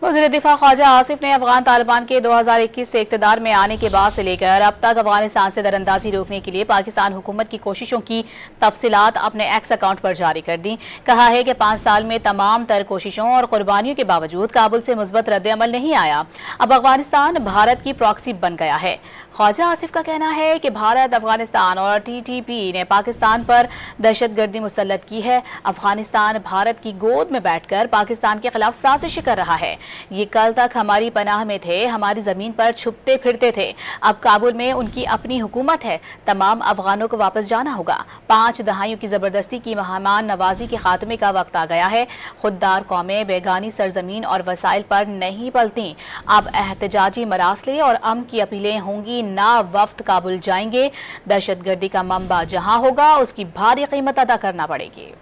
वज़ीर दिफा ख्वाजा आसिफ ने अफगान तालिबान के 2021 से इक़्तिदार में आने के बाद से लेकर अब तक अफगानिस्तान से दरअंदाजी रोकने के लिए पाकिस्तान हुकूमत की कोशिशों की तफसीलात अपने एक्स अकाउंट पर जारी कर दी। कहा है कि 5 साल में तमाम तर कोशिशों और कुर्बानियों के बावजूद काबुल से मुस्बत रद्द-ए-अमल नहीं आया। अब अफगानिस्तान भारत की प्रॉक्सी बन गया है। ख्वाजा आसिफ का कहना है कि भारत, अफगानिस्तान और TTP ने पाकिस्तान पर दहशतगर्दी मुसल्लत की है। अफगानिस्तान भारत की गोद में बैठकर पाकिस्तान के खिलाफ साजिश कर रहा है। ये कल तक हमारी पनाह में थे, हमारी जमीन पर छुपते फिरते थे। अब काबुल में उनकी अपनी हुकूमत है। तमाम अफगानों को वापस जाना होगा। 5 दहाइयों की जबरदस्ती की मेहमान नवाजी के खात्मे का वक्त आ गया है। खुददार कौमें बेगानी सरजमीन और वसाइल पर नहीं पलती। अब एहतजाजी मरासले और अमन की अपीलें होंगी, ना वफ्द काबुल जाएंगे। दहशतगर्दी का मंबा जहां होगा उसकी भारी कीमत अदा करना पड़ेगी।